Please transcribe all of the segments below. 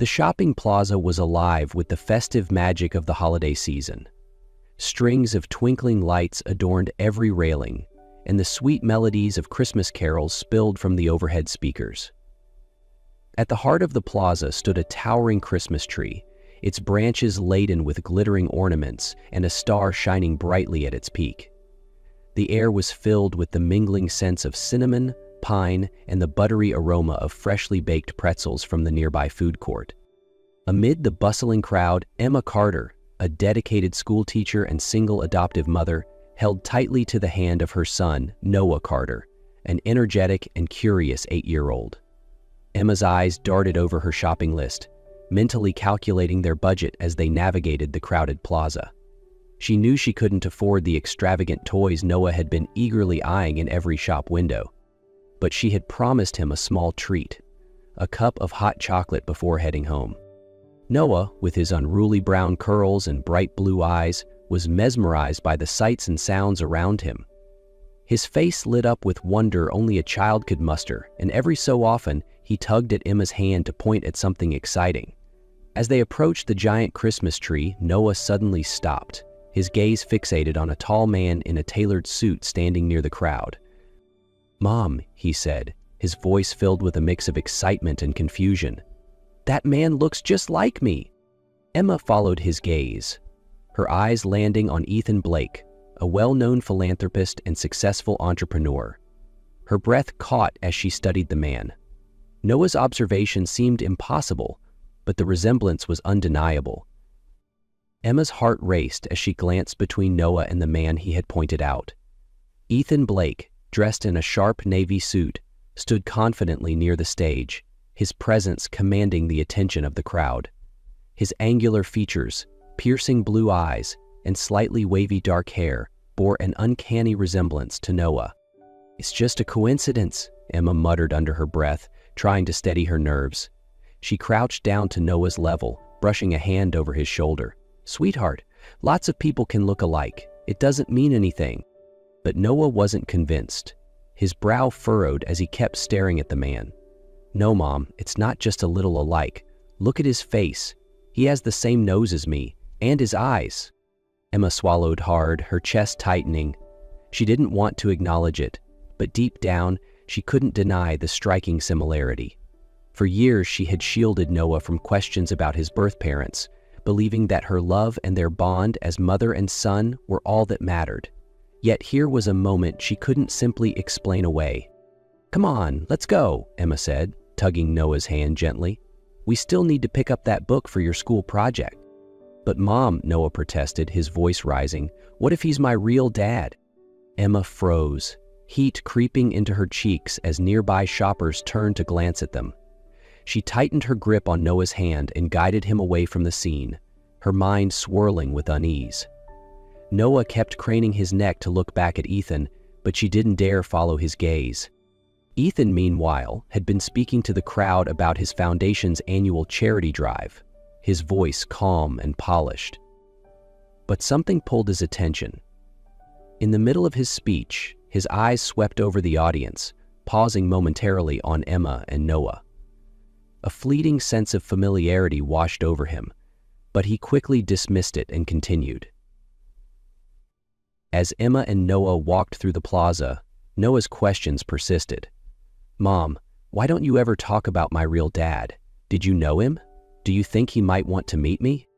The shopping plaza was alive with the festive magic of the holiday season. Strings of twinkling lights adorned every railing, and the sweet melodies of Christmas carols spilled from the overhead speakers. At the heart of the plaza stood a towering Christmas tree, its branches laden with glittering ornaments and a star shining brightly at its peak. The air was filled with the mingling scents of cinnamon, pine, and the buttery aroma of freshly baked pretzels from the nearby food court. Amid the bustling crowd, Emma Carter, a dedicated schoolteacher and single adoptive mother, held tightly to the hand of her son, Noah Carter, an energetic and curious 8-year-old. Emma's eyes darted over her shopping list, mentally calculating their budget as they navigated the crowded plaza. She knew she couldn't afford the extravagant toys Noah had been eagerly eyeing in every shop window, but she had promised him a small treat, a cup of hot chocolate before heading home. Noah, with his unruly brown curls and bright blue eyes, was mesmerized by the sights and sounds around him. His face lit up with wonder only a child could muster, and every so often he tugged at Emma's hand to point at something exciting. As they approached the giant Christmas tree, Noah suddenly stopped, his gaze fixated on a tall man in a tailored suit standing near the crowd. "Mom," he said, his voice filled with a mix of excitement and confusion. "That man looks just like me." Emma followed his gaze, her eyes landing on Ethan Blake, a well-known philanthropist and successful entrepreneur. Her breath caught as she studied the man. Noah's observation seemed impossible, but the resemblance was undeniable. Emma's heart raced as she glanced between Noah and the man he had pointed out. Ethan Blake, dressed in a sharp navy suit, stood confidently near the stage, his presence commanding the attention of the crowd. His angular features, piercing blue eyes, and slightly wavy dark hair bore an uncanny resemblance to Noah. "It's just a coincidence," Emma muttered under her breath, trying to steady her nerves. She crouched down to Noah's level, brushing a hand over his shoulder. "Sweetheart, lots of people can look alike. It doesn't mean anything." But Noah wasn't convinced. His brow furrowed as he kept staring at the man. "No, Mom, it's not just a little alike. Look at his face. He has the same nose as me, and his eyes." Emma swallowed hard, her chest tightening. She didn't want to acknowledge it, but deep down, she couldn't deny the striking similarity. For years, she had shielded Noah from questions about his birth parents, believing that her love and their bond as mother and son were all that mattered. Yet here was a moment she couldn't simply explain away. "Come on, let's go," Emma said, tugging Noah's hand gently. "We still need to pick up that book for your school project." "But Mom," Noah protested, his voice rising, "what if he's my real dad?" Emma froze, heat creeping into her cheeks as nearby shoppers turned to glance at them. She tightened her grip on Noah's hand and guided him away from the scene, her mind swirling with unease. Noah kept craning his neck to look back at Ethan, but she didn't dare follow his gaze. Ethan, meanwhile, had been speaking to the crowd about his foundation's annual charity drive, his voice calm and polished. But something pulled his attention. In the middle of his speech, his eyes swept over the audience, pausing momentarily on Emma and Noah. A fleeting sense of familiarity washed over him, but he quickly dismissed it and continued. As Emma and Noah walked through the plaza, Noah's questions persisted. "Mom, why don't you ever talk about my real dad? Did you know him? Do you think he might want to meet me?"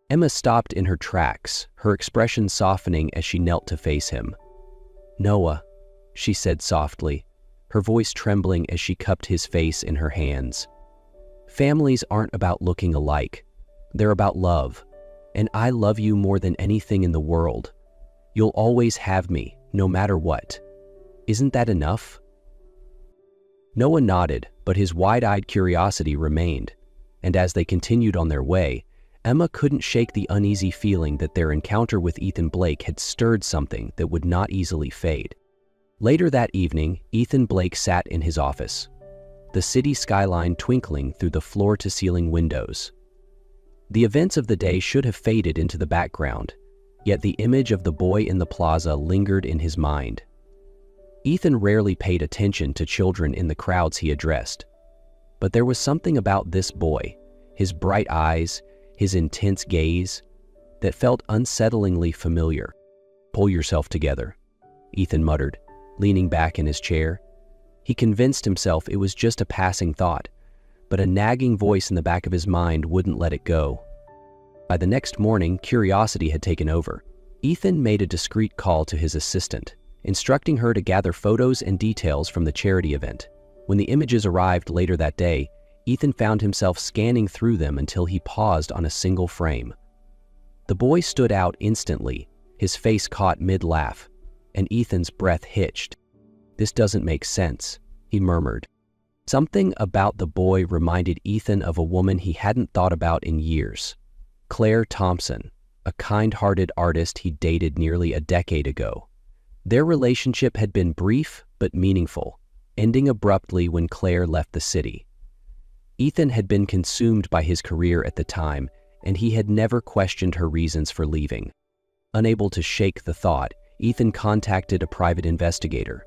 Emma stopped in her tracks, her expression softening as she knelt to face him. "Noah," she said softly, her voice trembling as she cupped his face in her hands. "Families aren't about looking alike. They're about love, and I love you more than anything in the world. You'll always have me, no matter what. Isn't that enough?" Noah nodded, but his wide-eyed curiosity remained, and as they continued on their way, Emma couldn't shake the uneasy feeling that their encounter with Ethan Blake had stirred something that would not easily fade. Later that evening, Ethan Blake sat in his office, the city skyline twinkling through the floor-to-ceiling windows. The events of the day should have faded into the background, yet the image of the boy in the plaza lingered in his mind. Ethan rarely paid attention to children in the crowds he addressed, but there was something about this boy, his bright eyes, his intense gaze, that felt unsettlingly familiar. "Pull yourself together," Ethan muttered, leaning back in his chair. He convinced himself it was just a passing thought, but a nagging voice in the back of his mind wouldn't let it go. By the next morning, curiosity had taken over. Ethan made a discreet call to his assistant, instructing her to gather photos and details from the charity event. When the images arrived later that day, Ethan found himself scanning through them until he paused on a single frame. The boy stood out instantly, his face caught mid-laugh, and Ethan's breath hitched. "This doesn't make sense," he murmured. Something about the boy reminded Ethan of a woman he hadn't thought about in years. Claire Thompson, a kind-hearted artist he dated nearly a decade ago. Their relationship had been brief but meaningful, ending abruptly when Claire left the city. Ethan had been consumed by his career at the time, and he had never questioned her reasons for leaving. Unable to shake the thought, Ethan contacted a private investigator.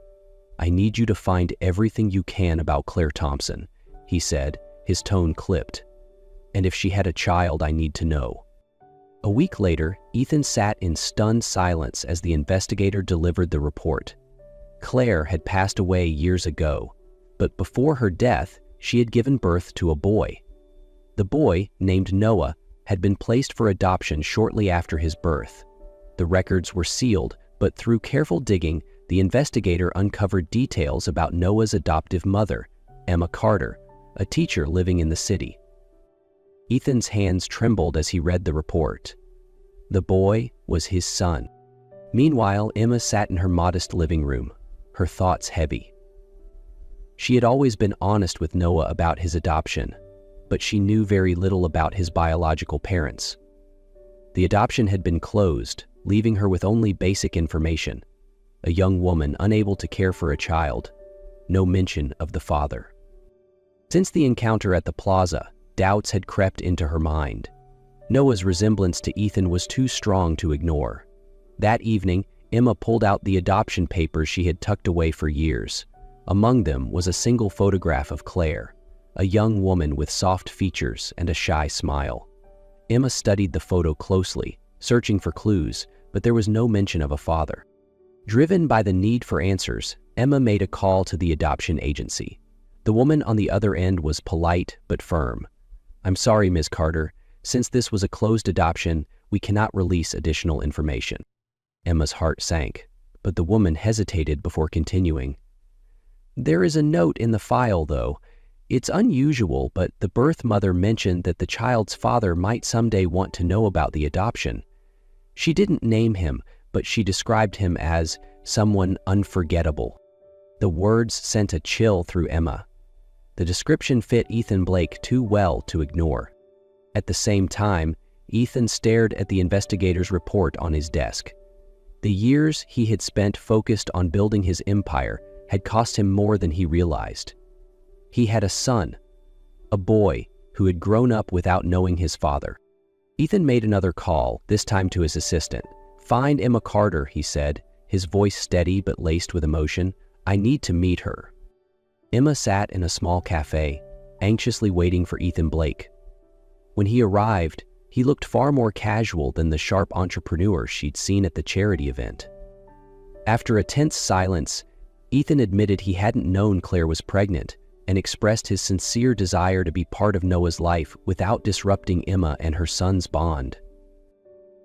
"I need you to find everything you can about Claire Thompson," he said, his tone clipped. "And if she had a child, I need to know." A week later, Ethan sat in stunned silence as the investigator delivered the report. Claire had passed away years ago, but before her death, she had given birth to a boy. The boy, named Noah, had been placed for adoption shortly after his birth. The records were sealed, but through careful digging, the investigator uncovered details about Noah's adoptive mother, Emma Carter, a teacher living in the city. Ethan's hands trembled as he read the report. The boy was his son. Meanwhile, Emma sat in her modest living room, her thoughts heavy. She had always been honest with Noah about his adoption, but she knew very little about his biological parents. The adoption had been closed, leaving her with only basic information: a young woman unable to care for a child, no mention of the father. Since the encounter at the plaza, doubts had crept into her mind. Noah's resemblance to Ethan was too strong to ignore. That evening, Emma pulled out the adoption papers she had tucked away for years. Among them was a single photograph of Claire, a young woman with soft features and a shy smile. Emma studied the photo closely, searching for clues, but there was no mention of a father. Driven by the need for answers, Emma made a call to the adoption agency. The woman on the other end was polite but firm. "I'm sorry, Ms. Carter. Since this was a closed adoption, we cannot release additional information." Emma's heart sank, but the woman hesitated before continuing. "There is a note in the file, though. It's unusual, but the birth mother mentioned that the child's father might someday want to know about the adoption. She didn't name him, but she described him as someone unforgettable." The words sent a chill through Emma. The description fit Ethan Blake too well to ignore. At the same time, Ethan stared at the investigator's report on his desk. The years he had spent focused on building his empire had cost him more than he realized. He had a son, a boy who had grown up without knowing his father. Ethan made another call, this time to his assistant. "Find Emma Carter," he said, his voice steady but laced with emotion. "I need to meet her." Emma sat in a small cafe, anxiously waiting for Ethan Blake. When he arrived, he looked far more casual than the sharp entrepreneur she'd seen at the charity event. After a tense silence, Ethan admitted he hadn't known Claire was pregnant and expressed his sincere desire to be part of Noah's life without disrupting Emma and her son's bond.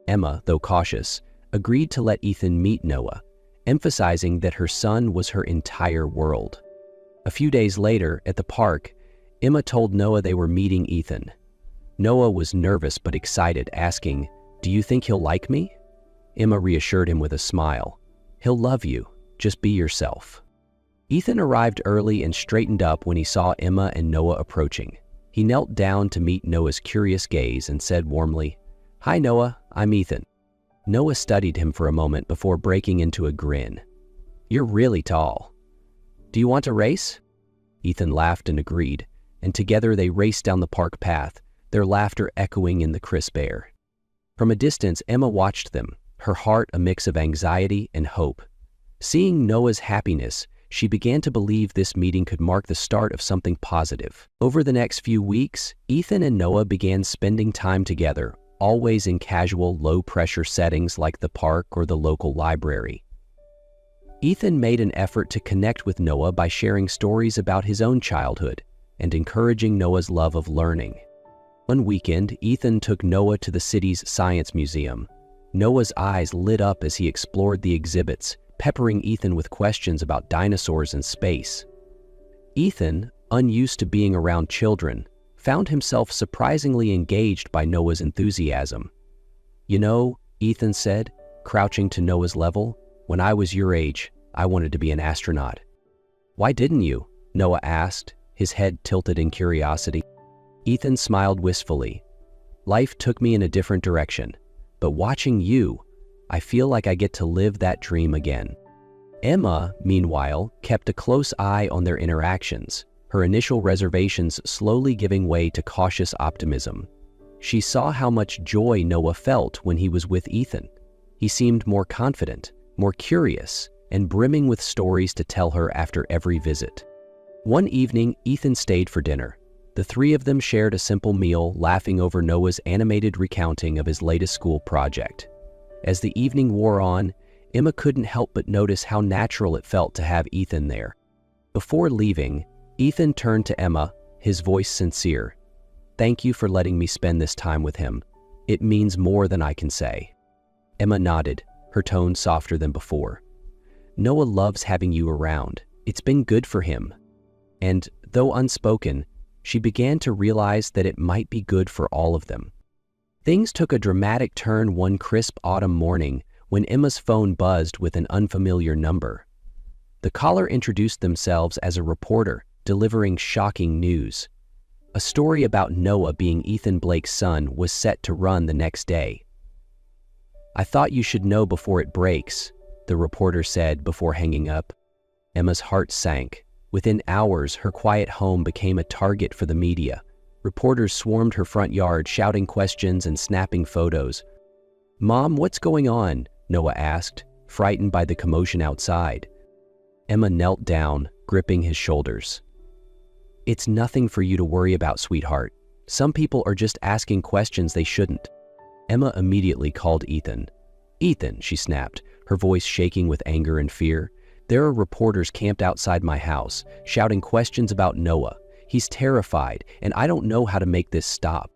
Emma, though cautious, agreed to let Ethan meet Noah, emphasizing that her son was her entire world. A few days later, at the park, Emma told Noah they were meeting Ethan. Noah was nervous but excited, asking, "Do you think he'll like me?" Emma reassured him with a smile. "He'll love you. Just be yourself." Ethan arrived early and straightened up when he saw Emma and Noah approaching. He knelt down to meet Noah's curious gaze and said warmly, "Hi, Noah. I'm Ethan." Noah studied him for a moment before breaking into a grin. "You're really tall. Do you want to race?" Ethan laughed and agreed, and together they raced down the park path, their laughter echoing in the crisp air. From a distance, Emma watched them, her heart a mix of anxiety and hope. Seeing Noah's happiness, she began to believe this meeting could mark the start of something positive. Over the next few weeks, Ethan and Noah began spending time together, always in casual, low-pressure settings like the park or the local library. Ethan made an effort to connect with Noah by sharing stories about his own childhood and encouraging Noah's love of learning. One weekend, Ethan took Noah to the city's science museum. Noah's eyes lit up as he explored the exhibits, peppering Ethan with questions about dinosaurs and space. Ethan, unused to being around children, found himself surprisingly engaged by Noah's enthusiasm. "You know," Ethan said, crouching to Noah's level, "when I was your age, I wanted to be an astronaut." "Why didn't you?" Noah asked, his head tilted in curiosity. Ethan smiled wistfully. "Life took me in a different direction, but watching you, I feel like I get to live that dream again." Emma, meanwhile, kept a close eye on their interactions, her initial reservations slowly giving way to cautious optimism. She saw how much joy Noah felt when he was with Ethan. He seemed more confident, more curious, and brimming with stories to tell her after every visit. One evening, Ethan stayed for dinner. The three of them shared a simple meal, laughing over Noah's animated recounting of his latest school project. As the evening wore on, Emma couldn't help but notice how natural it felt to have Ethan there. Before leaving, Ethan turned to Emma, his voice sincere. "Thank you for letting me spend this time with him. It means more than I can say." Emma nodded, her tone softer than before. "Noah loves having you around. It's been good for him." And, though unspoken, she began to realize that it might be good for all of them. Things took a dramatic turn one crisp autumn morning when Emma's phone buzzed with an unfamiliar number. The caller introduced themselves as a reporter, delivering shocking news. A story about Noah being Ethan Blake's son was set to run the next day. "I thought you should know before it breaks," the reporter said before hanging up. Emma's heart sank. Within hours, her quiet home became a target for the media. Reporters swarmed her front yard, shouting questions and snapping photos. "Mom, what's going on?" Noah asked, frightened by the commotion outside. Emma knelt down, gripping his shoulders. "It's nothing for you to worry about, sweetheart. Some people are just asking questions they shouldn't." Emma immediately called Ethan. "Ethan," she snapped, her voice shaking with anger and fear. "There are reporters camped outside my house, shouting questions about Noah. He's terrified, and I don't know how to make this stop."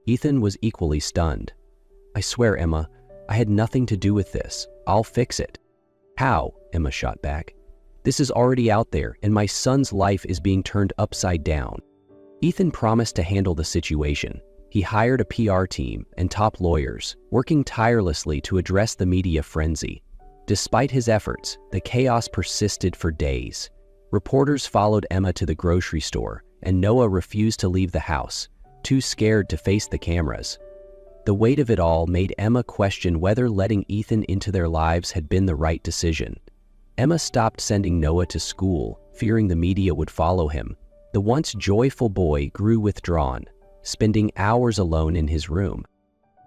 Ethan was equally stunned. "I swear, Emma, I had nothing to do with this. I'll fix it." "How?" Emma shot back. "This is already out there, and my son's life is being turned upside down." Ethan promised to handle the situation. He hired a PR team and top lawyers, working tirelessly to address the media frenzy. Despite his efforts, the chaos persisted for days. Reporters followed Emma to the grocery store, and Noah refused to leave the house, too scared to face the cameras. The weight of it all made Emma question whether letting Ethan into their lives had been the right decision. Emma stopped sending Noah to school, fearing the media would follow him. The once joyful boy grew withdrawn, spending hours alone in his room.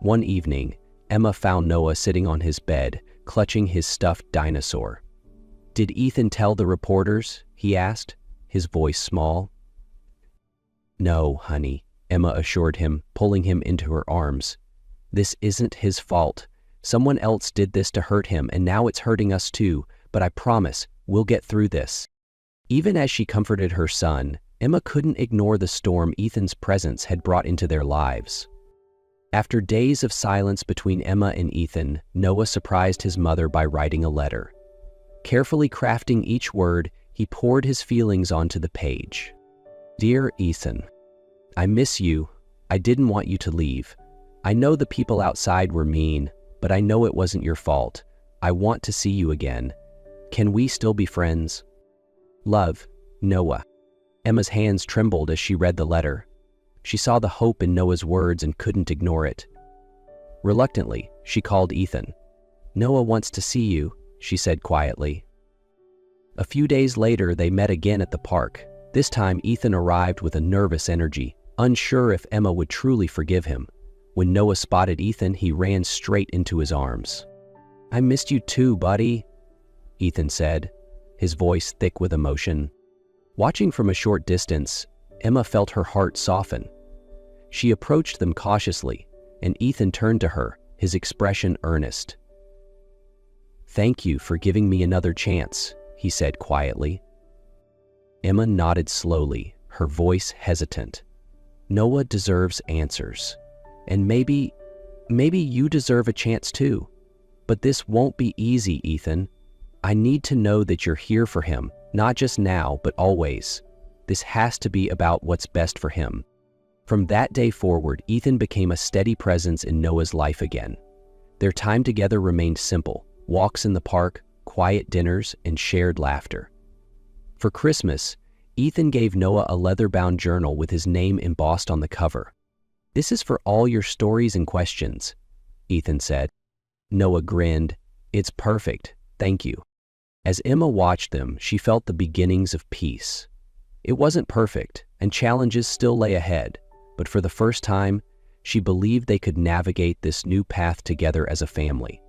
One evening, Emma found Noah sitting on his bed, clutching his stuffed dinosaur. "Did Ethan tell the reporters?" he asked, his voice small. "No, honey," Emma assured him, pulling him into her arms. "This isn't his fault. Someone else did this to hurt him, and now it's hurting us too, but I promise, we'll get through this." Even as she comforted her son, Emma couldn't ignore the storm Ethan's presence had brought into their lives. After days of silence between Emma and Ethan, Noah surprised his mother by writing a letter. Carefully crafting each word, he poured his feelings onto the page. "Dear Ethan, I miss you. I didn't want you to leave. I know the people outside were mean, but I know it wasn't your fault. I want to see you again. Can we still be friends? Love, Noah." Emma's hands trembled as she read the letter. She saw the hope in Noah's words and couldn't ignore it. Reluctantly, she called Ethan. "Noah wants to see you," she said quietly. A few days later, they met again at the park. This time, Ethan arrived with a nervous energy, unsure if Emma would truly forgive him. When Noah spotted Ethan, he ran straight into his arms. "I missed you too, buddy," Ethan said. his voice thick with emotion. Watching from a short distance, Emma felt her heart soften. She approached them cautiously, and Ethan turned to her, his expression earnest. "Thank you for giving me another chance," he said quietly. Emma nodded slowly, her voice hesitant. "Noah deserves answers. And maybe you deserve a chance too. But this won't be easy, Ethan. I need to know that you're here for him, not just now, but always. This has to be about what's best for him." From that day forward, Ethan became a steady presence in Noah's life again. Their time together remained simple: walks in the park, quiet dinners, and shared laughter. For Christmas, Ethan gave Noah a leather-bound journal with his name embossed on the cover. "This is for all your stories and questions," Ethan said. Noah grinned. "It's perfect, thank you." As Emma watched them, she felt the beginnings of peace. It wasn't perfect, and challenges still lay ahead, but for the first time, she believed they could navigate this new path together as a family.